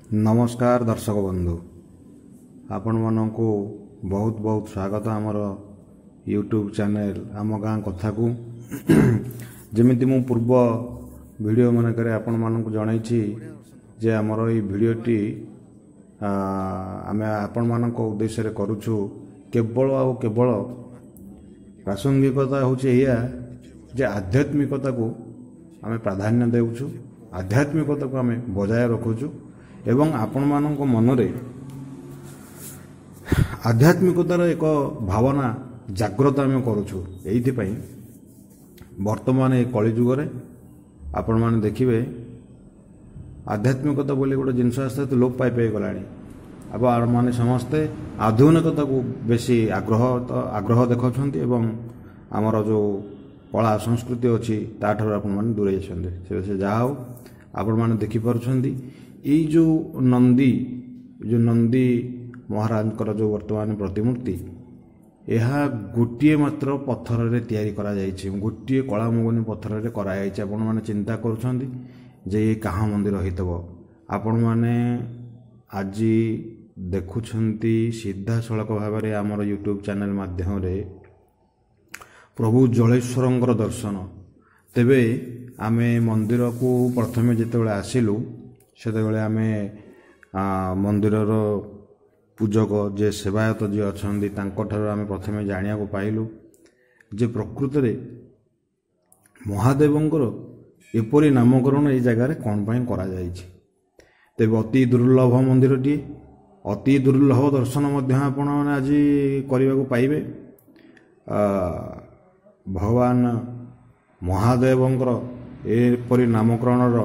नमस्कार दर्शक बंधु आपण मानू बहुत बहुत स्वागत आमर यूट्यूब चैनल आम गाँ कथा को जमीती मु पूर्व वीडियो मानक आपण मानक जनई जे आमर ये वीडियोटी आम आपण मान उद्देश्य करुचु केवल आ केवल प्रासंगिकता हूँ या जे आध्यात्मिकता को आम प्राधान्य देउछु आध्यात्मिकता को आम बजाय रखुचु एवं आपण मानक मनरे आध्यात्मिकतार एक भावना जागृत आम करुचु एइथिपई वर्तमान ए कलिजुगरे आपण माने देखिबे आध्यात्मिकता बोली गोटे जिनस आस्ते तो लोप पाई गलानी अब माने समस्ते आधुनिकता को बेसी आग्रह देखौछंती एवं आमर जो कला संस्कृति अच्छी ताठार आपण माने दूरे छंदे से जा हो आपण माने देखि पारुछंती ये जो नंदी महाराज जो वर्तमान प्रतिमूर्ति यह गोटे मात्र पत्थर रे तैयारी करा जायछि गोटे कला मुगनी पत्थर रे करा जायछि आपण माने चिंता करुछंती जे ये कहाँ मंदिर होइतबो आपण माने आज देखुछंती सीधा सड़क भाव में आमर यूट्यूब चैनल माध्यम रे प्रभु जलेश्वरंकर दर्शन तेबे आमे मंदिर को प्रथमे जेतेबेले आसिलु सेतेबेले आमे मंदिरर पूजक जे सेवायत जी अछंदी तांकोठार आमे प्रथमे जानिया को पाइलु जे प्रकृत रे महादेवंकर एपरी नामकरण ए जगार कौन पाई करा जायछि तेबे अति दुर्लभ मंदिरटी अति दुर्लभ दर्शन मध्य आपण आज करने को पाइबे भगवान महादेवंकर एपरी नामकरणर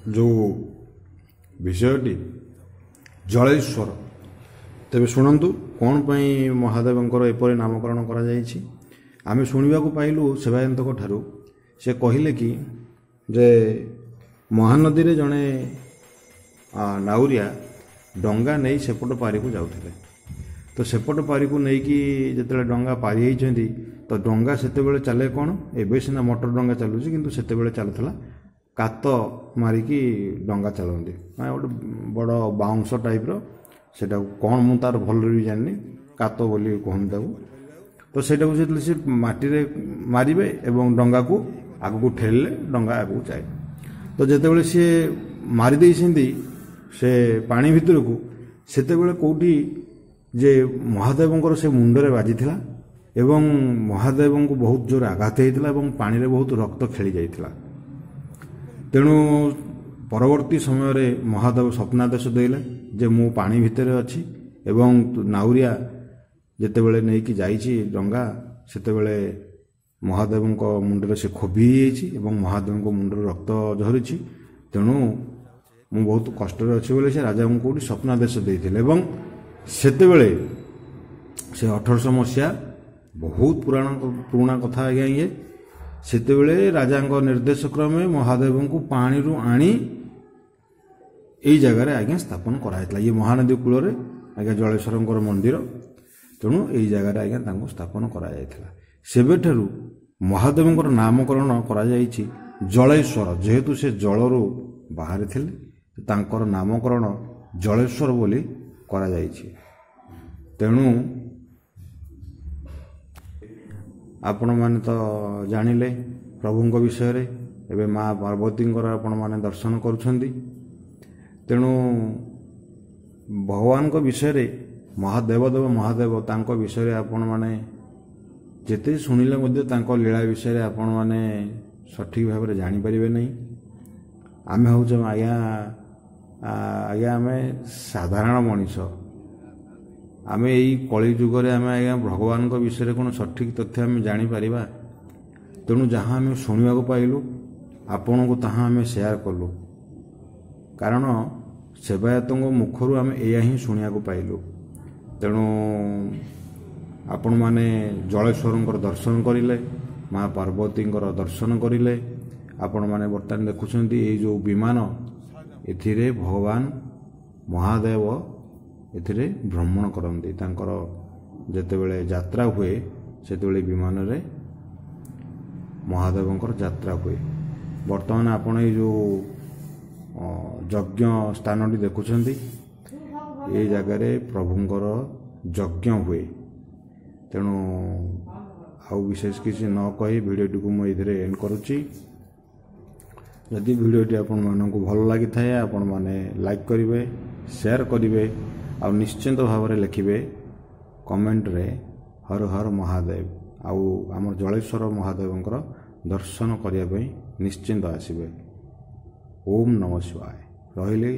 जो विषयटी जलेश्वर तेबे शुणु कौन पाई महादेवंकर एपरी नामकरण करा जायछि आमे शुणिबा को पाइलु सेवायंतक ठारू से कहिले कि जे महानदी रे जणे नाउरिया डंगा नहीं सेपट पारी को जाउथिले तो सेपट पारी को नहीं कि जेतेले डंगा पारी होइछंती तो डंगा सेतेबेले चले कोन एबे सिना मोटर डंगा चलुछि किंतु सेतेबेले चलुथला कात मारिकी डंगा चलंदी माने गोटे बड़ बाउंस टाइप रो सेटा कोन मु तार भल रि जाननी कात बोली कहन ताऊ तो सेटा को जेतले से माटी रे मारिबे एवं डंगा को आगु को ठेलले डंगा आगु जाए तो जेतेबेले से मारी देइछंती से पानी भितर को सेतेबेले कोठी जे महादेवंकर से मुंडरे बाजिथिला एवं महादेवं को बहुत जोर आघात होइतिला एवं पानी रे बहुत रक्त खेली जाइतिला तेणु परवर्ती समय रे महादेव स्वप्नादेश देले जे मु पानी भितर अछि एवं नाउरिया जेतेबेले नै कि जाइछि डंगा सेतेबेले महादेवं को मुंडरे से खोबी जाइछि एवं महादेवं को मुंडरे रक्त झरिछि तेणु मु बहुत कष्ट रे अछि बोले से राजा को कोठी स्वप्नादेश देइथिले एवं सेतेबेले से 1800 मसिया बहुत पुराना कथा आज्ञा ये सेतेबेले राजा निर्देश क्रमे महादेव को पानी रु आनी यही जगार आज्ञा स्थापन कराइला ये महानदी कूल आज्ञा जलेश्वरंकर मंदिर तेणु यही जगार आज्ञा स्थापन कराइला सेबेठारु महादेवंकर नामकरण करा जायछि जलेश्वर जेहेतु से जलरू बाहर थिले तांकर नामकरण जलेश्वर बोली करा जायछि तेणु आपण माने तो जानिले प्रभुंक विषय रे एबे माँ पार्वती आपण माने दर्शन करुछंदी तेणु भगवान को विषय रे महादेव महादेव तांको विषय रे आपण माने जेते सुनिले मध्ये तांको लीला विषय रे आपण माने सठिक भाव रे जानि परिबे नै आमे होछ आज्ञा आमे साधारण मनीष आमे यही कली जुगरे आमे आज्ञा भगवान को विषय कौन सठिक तथ्य आम जापर तेणु जहाँ आम शुणा पाइलु आपण को तहाँ आम सेयार कलु कारण सेवायतों मुखर आम या ही शुणा पाइलु तेणु आपण माने जलेश्वरंकर दर्शन करिले माँ पार्वतींकर दर्शन करिले आपण माने बर्तमान देखुछंती ये जो विमान एथिरे भगवान महादेव एथिरे भ्रमण करती तांकर जेतेबेले यात्रा हुए सेतेबेले विमान रे महादेवंकर यात्रा हुए बर्तमान आपण ये जो ଯଜ୍ଞ ସ୍ଥାନଟି ଦେଖୁଛନ୍ତି ଏ ଜାଗାରେ ପ୍ରଭୁଙ୍କର ଯଜ୍ଞ ହୁଏ। ତେଣୁ ଆଉ ବିଶେଷ କିଛି ନ କହି ଭିଡ଼ିଓଟିକୁ ମୁଁ ଏଥିରେ ଏଣ୍ଡ କରୁଛି। ଯଦି ଭିଡ଼ିଓଟି ଆପଣମାନଙ୍କୁ ଭଲ ଲାଗିଥାଏ ଆପଣମାନେ ଲାଇକ୍ କରିବେ, ସେୟାର କରିବେ ଆଉ ନିଶ୍ଚିନ୍ତ ଭାବରେ ଲେଖିବେ କମେଣ୍ଟରେ ହର ହର ମହାଦେବ। ଆଉ ଆମର ଜଳେଶ୍ୱର ମହାଦେବଙ୍କର ଦର୍ଶନ କରିବା ପାଇଁ ନିଶ୍ଚିନ୍ତ ଆସିବେ। ଓମ୍ ନମଃ ଶିବାୟ। ରହିଲି।